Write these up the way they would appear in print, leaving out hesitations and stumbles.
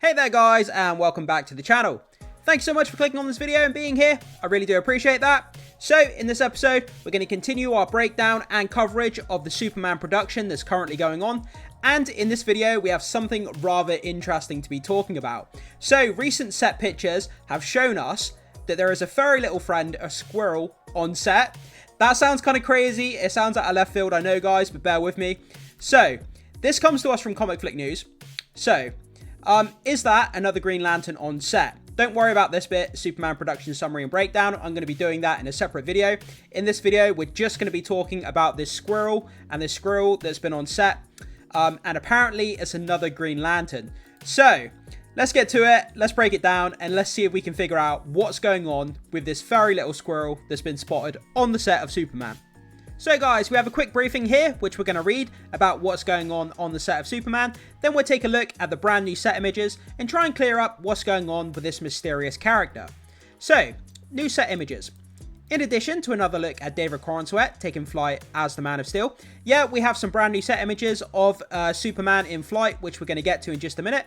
Hey there guys, and welcome back to the channel. Thanks so much for clicking on this video and being here. I really do appreciate that. So in this episode, we're going to continue our breakdown and coverage of the Superman production that's currently going on. And in this video, we have something rather interesting to be talking about. So recent set pictures have shown us that there is a furry little friend, a squirrel, on set. That sounds kind of crazy. It sounds out of left field, I know guys, but bear with me. So this comes to us from Comic Flick News. So is that another Green Lantern on set? Don't worry about this bit, Superman production summary and breakdown. I'm going to be doing that in a separate video. In this video, we're just going to be talking about this squirrel and this squirrel that's been on set. And apparently it's another Green Lantern. So let's get to it. Let's break it down and let's see if we can figure out what's going on with this furry little squirrel that's been spotted on the set of Superman. So guys, we have a quick briefing here, which we're going to read about what's going on the set of Superman. Then we'll take a look at the brand new set images and try and clear up what's going on with this mysterious character. So, new set images. In addition to another look at David Corenswet taking flight as the Man of Steel, yeah, we have some brand new set images of Superman in flight, which we're going to get to in just a minute,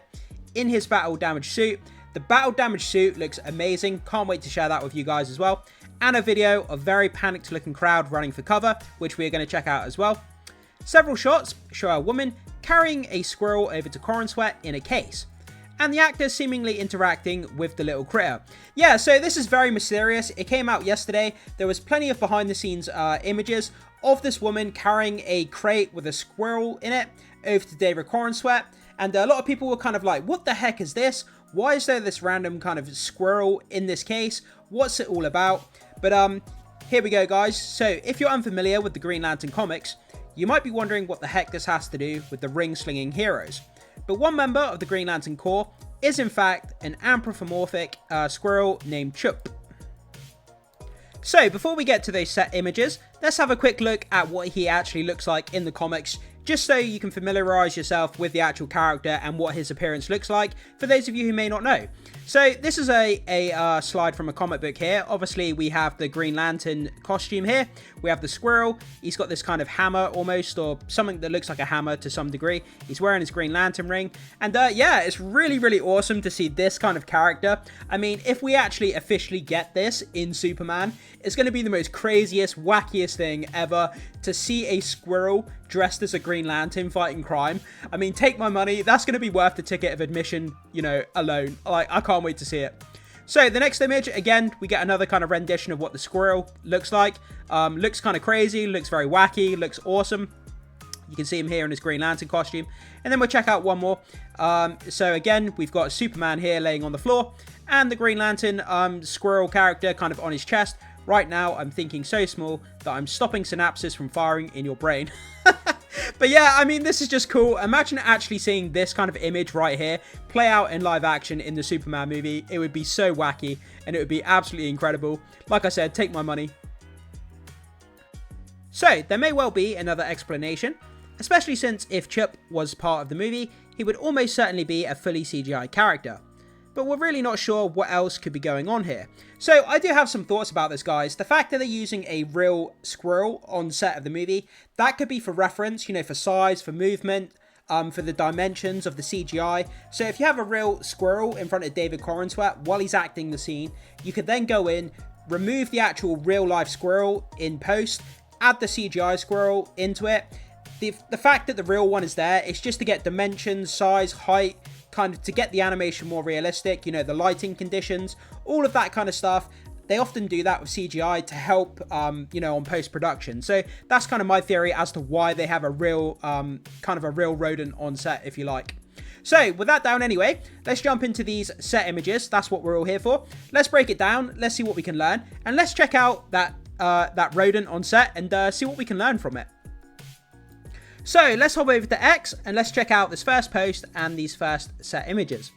in his battle damaged suit. The battle damaged suit looks amazing. Can't wait to share that with you guys as well. And a video of very panicked looking crowd running for cover, which we're going to check out as well. Several shots show a woman carrying a squirrel over to Corenswet in a case, and the actor seemingly interacting with the little critter. Yeah, so this is very mysterious. It came out yesterday. There was plenty of behind the scenes images of this woman carrying a crate with a squirrel in it over to David Corenswet, and a lot of people were kind of like, what the heck is this? Why is there this random kind of squirrel in this case? What's it all about? But here we go guys. So if you're unfamiliar with the Green Lantern comics, you might be wondering what the heck this has to do with the ring-slinging heroes. But one member of the Green Lantern Corps is in fact an anthropomorphic squirrel named Chup. So before we get to those set images, let's have a quick look at what he actually looks like in the comics, just so you can familiarize yourself with the actual character and what his appearance looks like, for those of you who may not know. So this is a slide from a comic book here. Obviously we have the Green Lantern costume here. We have the squirrel. He's got this kind of hammer almost, or something that looks like a hammer to some degree. He's wearing his Green Lantern ring. And yeah, it's really, really awesome to see this kind of character. I mean, if we actually officially get this in Superman, it's going to be the most craziest, wackiest thing ever to see a squirrel dressed as a Green Lantern fighting crime. I mean, take my money. That's going to be worth the ticket of admission, you know, alone. Like, I can't wait to see it. So the next image, again, we get another kind of rendition of what the squirrel looks like. Looks kind of crazy, looks very wacky, looks awesome. You can see him here in his Green Lantern costume. And then we'll check out one more. So again, we've got Superman here laying on the floor, and the Green Lantern squirrel character kind of on his chest. Right now, I'm thinking so small that I'm stopping synapses from firing in your brain. But yeah, I mean, this is just cool. Imagine actually seeing this kind of image right here play out in live action in the Superman movie. It would be so wacky and it would be absolutely incredible. Like I said, take my money. So there may well be another explanation, especially since if Chup was part of the movie, he would almost certainly be a fully CGI character. But we're really not sure what else could be going on here. So I do have some thoughts about this, guys. The fact that they're using a real squirrel on set of the movie, that could be for reference, you know, for size, for movement, for the dimensions of the CGI. So if you have a real squirrel in front of David Corenswet while he's acting the scene, you could then go in, remove the actual real life squirrel in post, add the CGI squirrel into it. The fact that the real one is there, it's just to get dimensions, size, height, kind of to get the animation more realistic, you know, the lighting conditions, all of that kind of stuff. They often do that with CGI to help, you know, on post-production. So that's kind of my theory as to why they have a real, kind of a real rodent on set, if you like. So with that down anyway, let's jump into these set images. That's what we're all here for. Let's break it down. Let's see what we can learn. And let's check out that rodent on set and see what we can learn from it. So let's hop over to X and let's check out this first post and these first set images.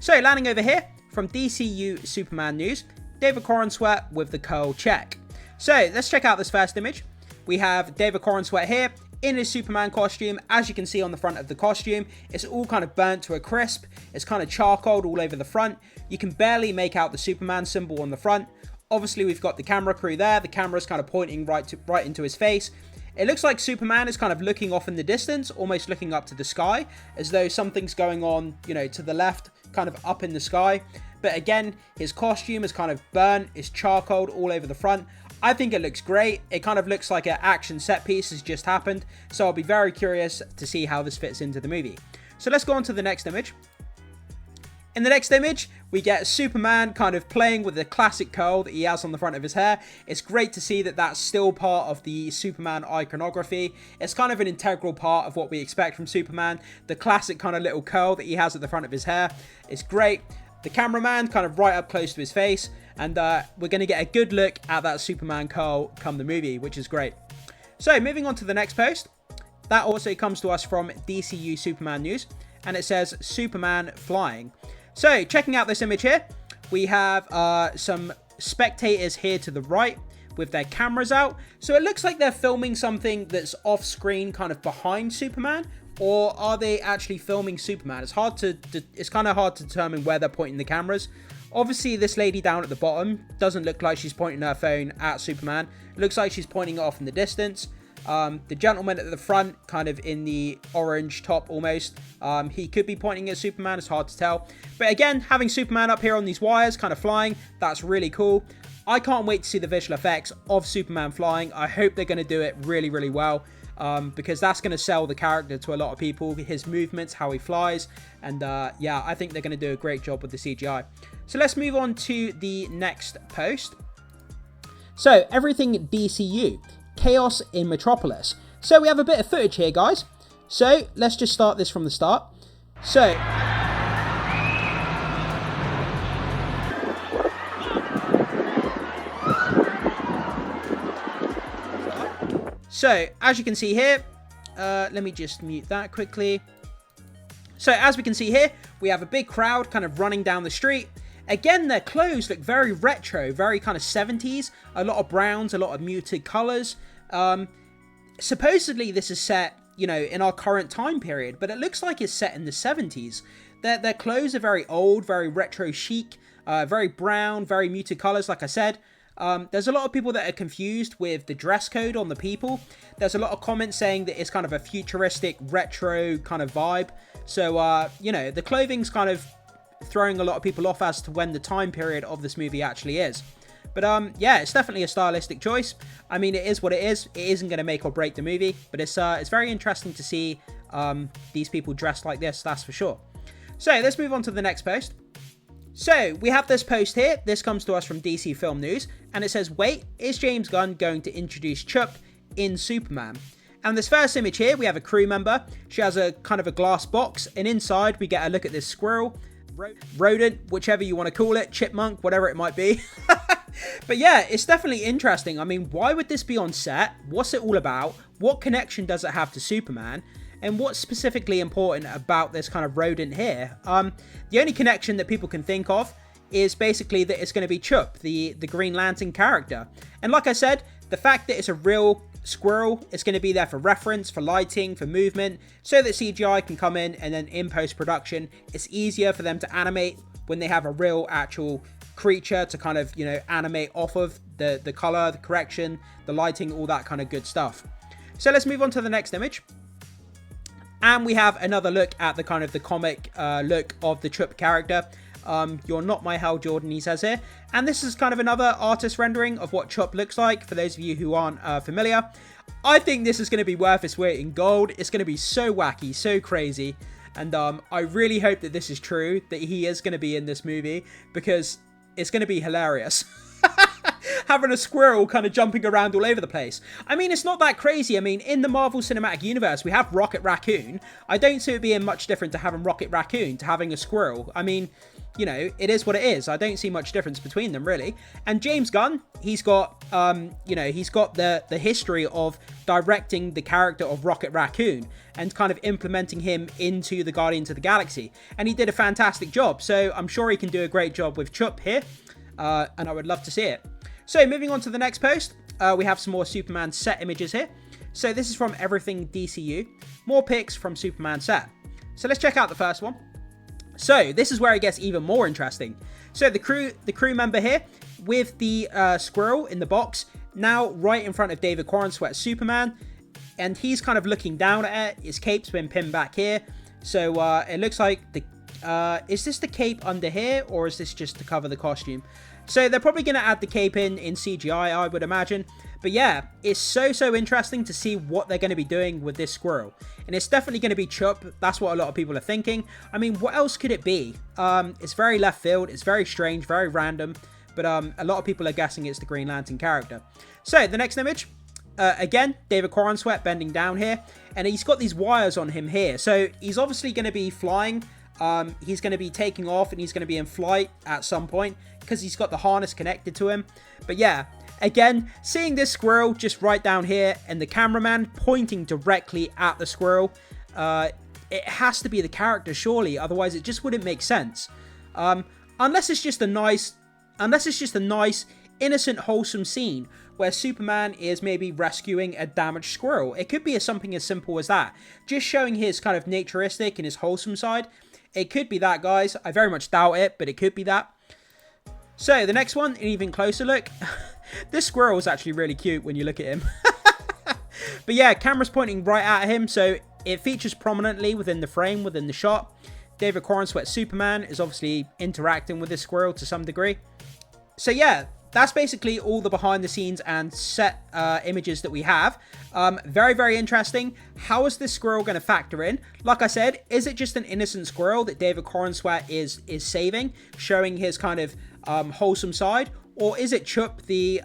So landing over here from DCU Superman News, David Corenswet with the curl check. So let's check out this first image. We have David Corenswet here in his Superman costume. As you can see on the front of the costume, it's all kind of burnt to a crisp. It's kind of charcoaled all over the front. You can barely make out the Superman symbol on the front. Obviously, we've got the camera crew there. The camera's kind of pointing right into his face. It looks like Superman is kind of looking off in the distance, almost looking up to the sky, as though something's going on, you know, to the left, kind of up in the sky. But again, his costume is kind of burnt, it's charcoaled all over the front. I think it looks great. It kind of looks like an action set piece has just happened. So I'll be very curious to see how this fits into the movie. So let's go on to the next image. In the next image, we get Superman kind of playing with the classic curl that he has on the front of his hair. It's great to see that that's still part of the Superman iconography. It's kind of an integral part of what we expect from Superman. The classic kind of little curl that he has at the front of his hair. It's great. The cameraman kind of right up close to his face. And we're going to get a good look at that Superman curl come the movie, which is great. So moving on to the next post. That also comes to us from DCU Superman News. And it says Superman flying. So, checking out this image here, we have some spectators here to the right with their cameras out. So, it looks like they're filming something that's off screen, kind of behind Superman. Or are they actually filming Superman? It's kind of hard to determine where they're pointing the cameras. Obviously, this lady down at the bottom doesn't look like she's pointing her phone at Superman. It looks like she's pointing it off in the distance. The gentleman at the front, kind of in the orange top almost, he could be pointing at Superman. It's hard to tell. But again, having Superman up here on these wires, kind of flying, that's really cool. I can't wait to see the visual effects of Superman flying. I hope they're going to do it really, really well. Because that's going to sell the character to a lot of people. His movements, how he flies. And yeah, I think they're going to do a great job with the CGI. So let's move on to the next post. So, everything DCU. Chaos in Metropolis. So we have a bit of footage here, guys. So let's just start this from the start. So as you can see here, let me just mute that quickly. So as we can see here, we have a big crowd kind of running down the street. Again, their clothes look very retro, very kind of 70s. A lot of browns, a lot of muted colours. Supposedly this is set, you know, in our current time period, but it looks like it's set in the 70s. Their clothes are very old, very retro chic, very brown, very muted colours, like I said. There's a lot of people that are confused with the dress code on the people. There's a lot of comments saying that it's kind of a futuristic, retro kind of vibe. So, you know, the clothing's kind of throwing a lot of people off as to when the time period of this movie actually is. But yeah, it's definitely a stylistic choice. I mean, it is what it is. It isn't going to make or break the movie, but it's very interesting to see these people dressed like this, that's for sure. So let's move on to the next post. So we have this post here. This comes to us from DC Film News, and it says, "Wait, is James Gunn going to introduce Chup in Superman?" And this first image here, we have a crew member. She has a kind of a glass box, and inside we get a look at this squirrel, rodent, whichever you want to call it, chipmunk, whatever it might be. But yeah, it's definitely interesting. I mean, why would this be on set? What's it all about? What connection does it have to Superman? And what's specifically important about this kind of rodent here? The only connection that people can think of is basically that it's going to be Chup, the Green Lantern character. And like I said, the fact that it's a real squirrel, it's going to be there for reference, for lighting, for movement, so that CGI can come in, and then in post-production, it's easier for them to animate when they have a real actual creature to kind of, you know, animate off of the color, the correction, the lighting, all that kind of good stuff. So let's move on to the next image. And we have another look at the kind of the comic look of the Chup character. You're not my Hal Jordan, he says here. And this is kind of another artist rendering of what Chup looks like, for those of you who aren't familiar. I think this is going to be worth its weight in gold. It's going to be so wacky, so crazy. And I really hope that this is true, that he is going to be in this movie, because it's going to be hilarious. Having a squirrel kind of jumping around all over the place. I mean, it's not that crazy. I mean, in the Marvel Cinematic Universe, we have Rocket Raccoon. I don't see it being much different to having Rocket Raccoon to having a squirrel. I mean, you know, it is what it is. I don't see much difference between them, really. And James Gunn, he's got, you know, he's got the history of directing the character of Rocket Raccoon and kind of implementing him into the Guardians of the Galaxy. And he did a fantastic job. So I'm sure he can do a great job with Chup here. And I would love to see it. So moving on to the next post, we have some more Superman set images here. So this is from Everything DCU. More pics from Superman set. So let's check out the first one. So this is where it gets even more interesting. So the crew member here with the squirrel in the box, now right in front of David Corenswet's Superman. and he's kind of looking down at it. His cape's been pinned back here. So it looks like is this the cape under here, or is this just to cover the costume? So they're probably going to add the cape in CGI, I would imagine. But yeah, it's so interesting to see what they're going to be doing with this squirrel. And it's definitely going to be Chup. That's what a lot of people are thinking. I mean, what else could it be? It's very left field. It's very strange, very random. But a lot of people are guessing it's the Green Lantern character. So the next image, again, David Corenswet bending down here. And he's got these wires on him here. So he's obviously going to be flying. He's going to be taking off, and he's going to be in flight at some point because he's got the harness connected to him. But yeah, again, seeing this squirrel just right down here and the cameraman pointing directly at the squirrel, it has to be the character, surely. Otherwise, it just wouldn't make sense. Unless it's just a nice, innocent, wholesome scene where Superman is maybe rescuing a damaged squirrel. It could be something as simple as that. Just showing his kind of naturistic and his wholesome side. It could be that, guys. I very much doubt it, but it could be that. So, the next one, an even closer look. This squirrel is actually really cute when you look at him. But yeah, camera's pointing right at him, so it features prominently within the frame, within the shot. David Corenswet Superman is obviously interacting with this squirrel to some degree. So yeah, that's basically all the behind the scenes and set images that we have. Very interesting. How is this squirrel going to factor in? Like I said, is it just an innocent squirrel that David Corenswet is saving, showing his kind of wholesome side? Or is it Chup, the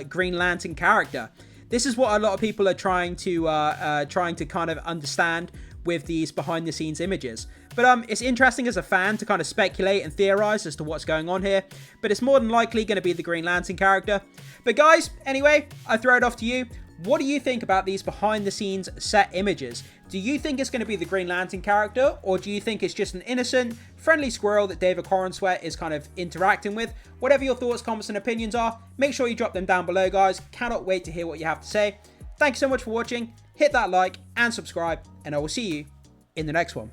Green Lantern character? This is what a lot of people are trying to kind of understand with these behind the scenes images. But it's interesting as a fan to kind of speculate and theorize as to what's going on here. But it's more than likely going to be the Green Lantern character. But guys, anyway, I throw it off to you. What do you think about these behind the scenes set images? Do you think it's going to be the Green Lantern character? Or do you think it's just an innocent, friendly squirrel that David Corenswet is kind of interacting with? Whatever your thoughts, comments and opinions are, make sure you drop them down below, guys. Cannot wait to hear what you have to say. Thanks so much for watching. Hit that like and subscribe, and I will see you in the next one.